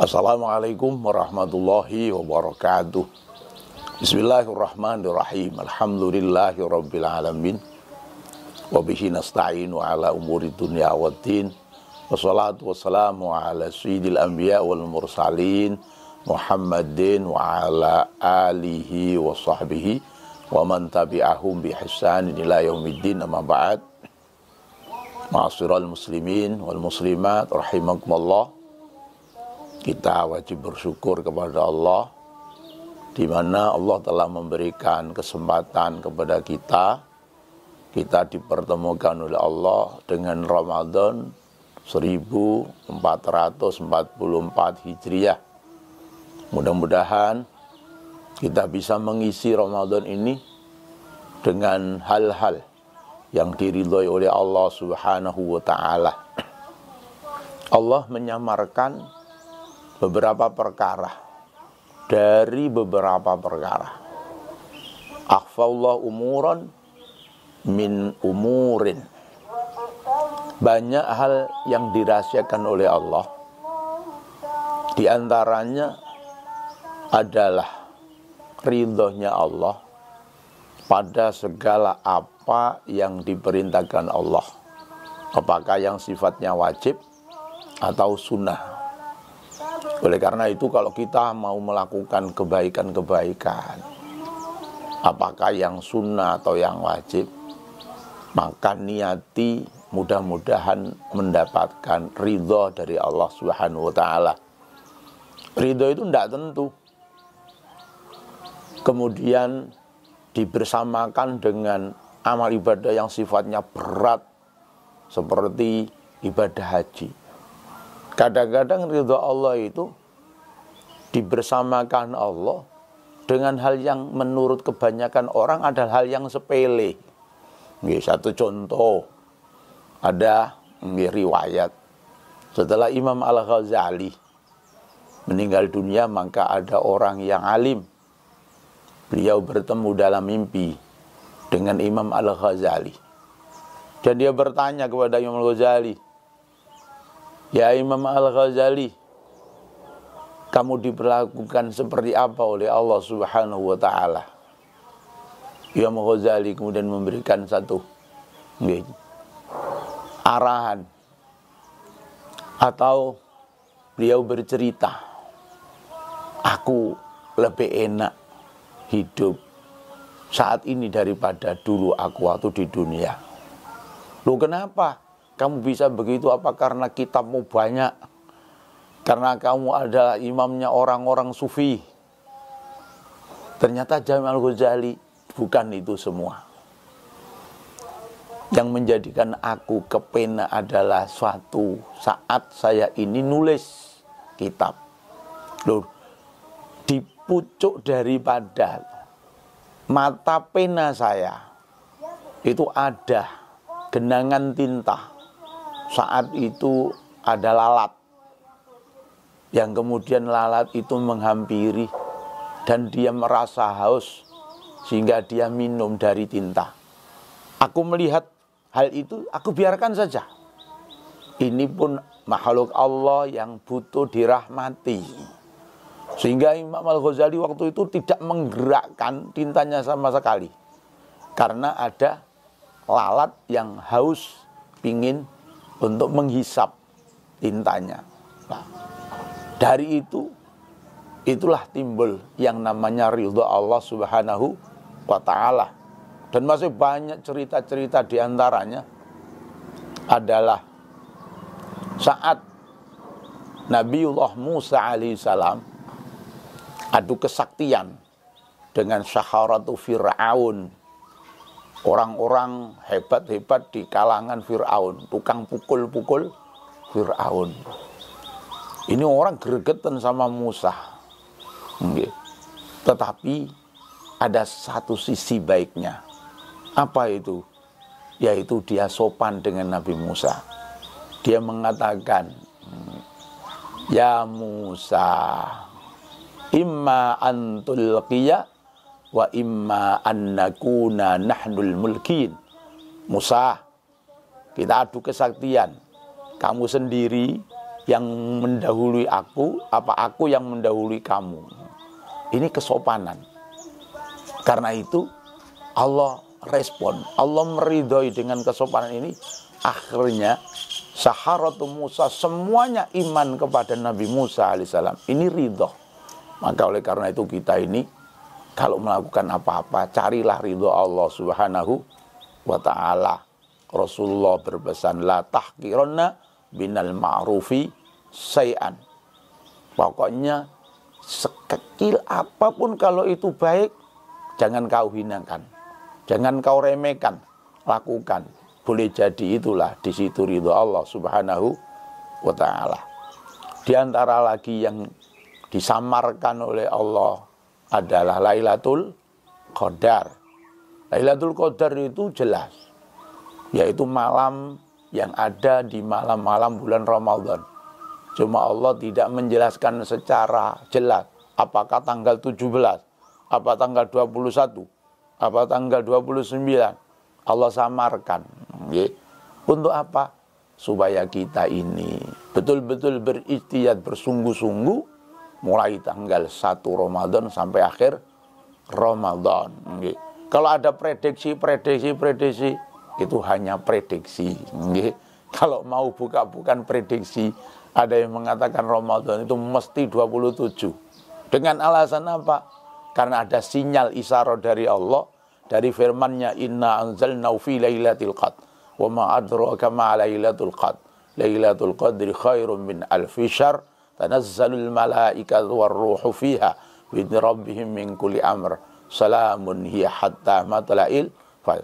Assalamualaikum warahmatullahi wabarakatuh. Bismillahirrahmanirrahim. Alhamdulillahirabbil alamin. Wa bihi nasta'inu ala umuri dunya waddin. Wassalatu wassalamu ala sayyidil anbiya wal mursalin Muhammadin wa ala alihi wa sahbihi wa man tabi'ahum bi ihsanin ila yaumiddin, amma ba'd. Ma'asyiral muslimin wal muslimat rahimakumullah. Kita wajib bersyukur kepada Allah, di mana Allah telah memberikan kesempatan kepada kita. Kita dipertemukan oleh Allah dengan Ramadan 1444 Hijriah. Mudah-mudahan kita bisa mengisi Ramadan ini dengan hal-hal yang diridhoi oleh Allah Subhanahu wa ta'ala. Allah menyamarkan beberapa perkara dari beberapa perkara. Akhfallahu umuran min umurin. Banyak hal yang dirahasiakan oleh Allah. Di antaranya adalah ridhonya Allah pada segala apa yang diperintahkan Allah, apakah yang sifatnya wajib atau sunnah. Oleh karena itu, kalau kita mau melakukan kebaikan-kebaikan, apakah yang sunnah atau yang wajib, maka niati mudah-mudahan mendapatkan ridho dari Allah Subhanahu wa ta'ala. Ridho itu tidak tentu. Kemudian dibersamakan dengan amal ibadah yang sifatnya berat, seperti ibadah haji. Kadang-kadang ridho Allah itu dibersamakan Allah dengan hal yang menurut kebanyakan orang adalah hal yang sepele. Satu contoh, ada riwayat setelah Imam Al-Ghazali meninggal dunia, maka ada orang yang alim. Beliau bertemu dalam mimpi dengan Imam Al-Ghazali. Dan dia bertanya kepada Imam Al-Ghazali, "Ya Imam Al-Ghazali, kamu diperlakukan seperti apa oleh Allah Subhanahu wa ta'ala?" Imam Al-Ghazali kemudian memberikan satu arahan, atau beliau bercerita, "Aku lebih enak hidup saat ini daripada dulu aku waktu di dunia." Loh, kenapa kamu bisa begitu? Apa karena kitabmu banyak? Karena kamu adalah imamnya orang-orang sufi? Ternyata Imam Al-Ghazali, bukan itu semua. Yang menjadikan aku kepena adalah suatu saat saya ini nulis kitab. Loh, di pucuk daripada mata pena saya itu ada genangan tinta. Saat itu ada lalat, yang kemudian lalat itu menghampiri dan dia merasa haus sehingga dia minum dari tinta. Aku melihat hal itu, aku biarkan saja. Ini pun makhluk Allah yang butuh dirahmati. Sehingga Imam Al-Ghazali waktu itu tidak menggerakkan tintanya sama sekali, karena ada lalat yang haus pingin untuk menghisap tintanya. Nah, dari itulah timbul yang namanya ridho Allah Subhanahu wa ta'ala. Dan masih banyak cerita-cerita, di antaranya adalah saat Nabiullah Musa alaihissalam adu kesaktian dengan Syaharatu Fir'aun, orang-orang hebat-hebat di kalangan Fir'aun, tukang pukul-pukul Fir'aun. Ini orang gregetan sama Musa. Tetapi ada satu sisi baiknya. Apa itu? Yaitu dia sopan dengan Nabi Musa. Dia mengatakan, "Ya Musa, imma antulqiya wa imma an nakuna nahnul mulkin." Musa, kita adu kesaktian. Kamu sendiri yang mendahului aku, apa aku yang mendahului kamu. Ini kesopanan. Karena itu Allah respon, Allah meridhoi dengan kesopanan ini. Akhirnya Saharatu Musa semuanya iman kepada Nabi Musa alaihissalam. Ini ridho. Maka oleh karena itu kita ini kalau melakukan apa-apa, carilah ridho Allah subhanahu wa ta'ala. Rasulullah berpesan, la tahqiranna binal ma'rufi say'an. Pokoknya sekecil apapun kalau itu baik, jangan kau hinakan, jangan kau remehkan, lakukan. Boleh jadi itulah di situ ridho Allah subhanahu wa ta'ala. Di antara lagi yang disamarkan oleh Allah adalah Lailatul Qadar. Lailatul Qadar itu jelas, yaitu malam yang ada di malam-malam bulan Ramadan. Cuma Allah tidak menjelaskan secara jelas apakah tanggal 17, apa tanggal 21, apa tanggal 29. Allah samarkan. Untuk apa? Supaya kita ini betul-betul beristihad, bersungguh-sungguh mulai tanggal 1 Ramadan sampai akhir Ramadan. Kalau ada prediksi itu hanya prediksi. Kalau mau bukan prediksi, ada yang mengatakan Ramadan itu mesti 27. Dengan alasan apa? Karena ada sinyal isyarah dari Allah, dari firman-Nya, inna anzalnahu fi lailatul qadr wa ma adraka ma lailatul qadr. Lailatul qadri khairum min alfi syahr, tanazzalul malaikatu warruhu fiha bi rabbihim min kulli amr. Salamun hiya hatta matla'il fajr.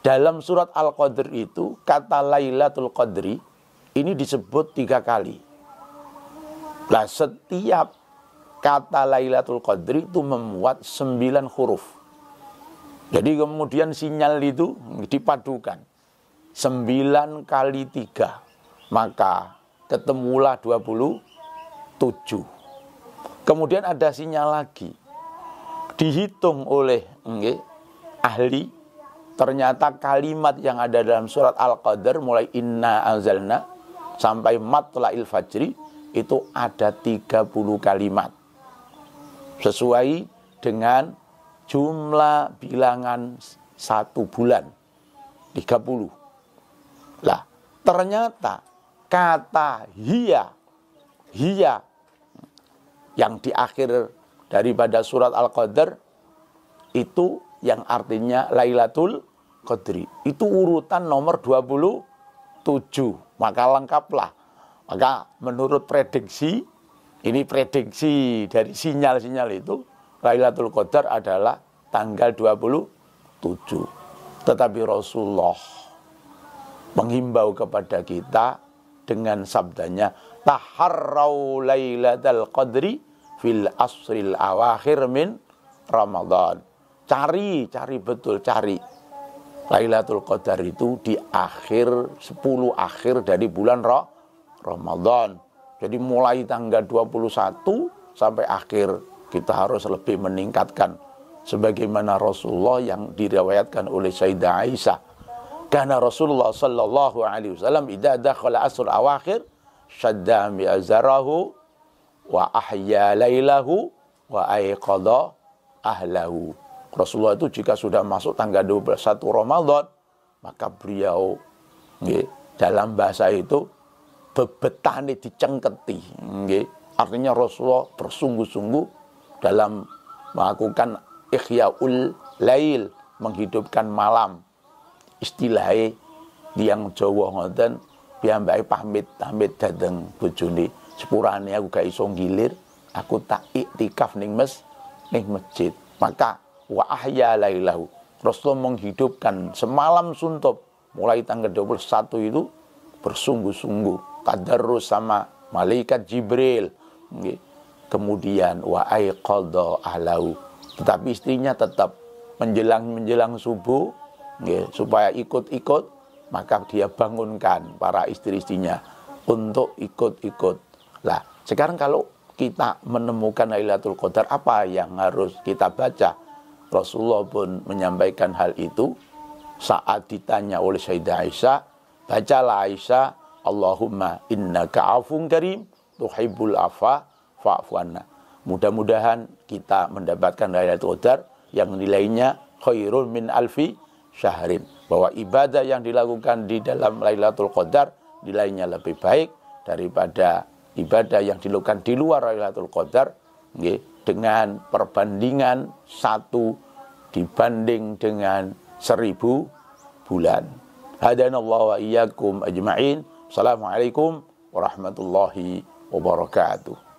Dalam surat Al-Qadr itu kata Lailatul Qadri ini disebut 3 kali. Nah, setiap kata Lailatul Qadri itu memuat 9 huruf. Jadi kemudian sinyal itu dipadukan 9 kali 3, maka ketemulah 27. Kemudian ada sinyal lagi, dihitung oleh ahli, ternyata kalimat yang ada dalam surat Al-Qadr mulai inna anzalna sampai matla'il fajri itu ada 30 kalimat sesuai dengan jumlah bilangan 1 bulan 30. Lah, ternyata kata hiya yang di akhir daripada surat Al-Qadr itu yang artinya Lailatul Qadri, itu urutan nomor 27. Maka lengkaplah. Maka menurut prediksi, ini prediksi dari sinyal-sinyal itu, Lailatul Qadar adalah tanggal 27. Tetapi Rasulullah menghimbau kepada kita dengan sabdanya, taharrau lailatul qadri fil asril awakhir min Ramadan. Cari betul, cari Lailatul Qadar itu di akhir 10 akhir dari bulan Ramadan. Jadi mulai tanggal 21 sampai akhir kita harus lebih meningkatkan sebagaimana Rasulullah yang diriwayatkan oleh Sayyidah Aisyah. Karena Rasulullah sallallahu alaihi wasallam idza dakhala asr awakhir shadda mi'zarahu wa ahya lailahu wa aiqadha ahlahu. Rasulullah itu jika sudah masuk tanggal 21 Ramadan, maka beliau dalam bahasa itu bebetane dicengketi. Artinya Rasulullah bersungguh-sungguh dalam melakukan ihya'ul lail, menghidupkan malam. Istilahnya yang Jawa ngoten, piyambake pamit dateng bojone, sepurane aku gak iso ngilir, aku tak iktikaf ning masjid. Maka wa ahya lailahu, Rasulullah menghidupkan semalam suntup mulai tanggal 21 itu bersungguh-sungguh tadarrus sama malaikat Jibril. Kemudian wa aiqadha ahlahu, tetapi istrinya tetap menjelang subuh supaya ikut-ikut, maka dia bangunkan para istri-istrinya untuk ikut-ikut. Lah, sekarang kalau kita menemukan Lailatul Qadar, apa yang harus kita baca? Rasulullah pun menyampaikan hal itu saat ditanya oleh Sayyidah Aisyah, bacalah Aisyah Allahumma innaka afun karim tuhibbul afa fa'fu anna. Mudah-mudahan kita mendapatkan Lailatul Qadar yang nilainya khairun min alfi syahrin. Bahwa ibadah yang dilakukan di dalam Lailatul Qadar nilainya lebih baik daripada ibadah yang dilakukan di luar Lailatul Qadar, dengan perbandingan 1 dibanding dengan 1000 bulan. Hadanallahu wa iyyakum ajma'in. Assalamualaikum warahmatullahi wabarakatuh.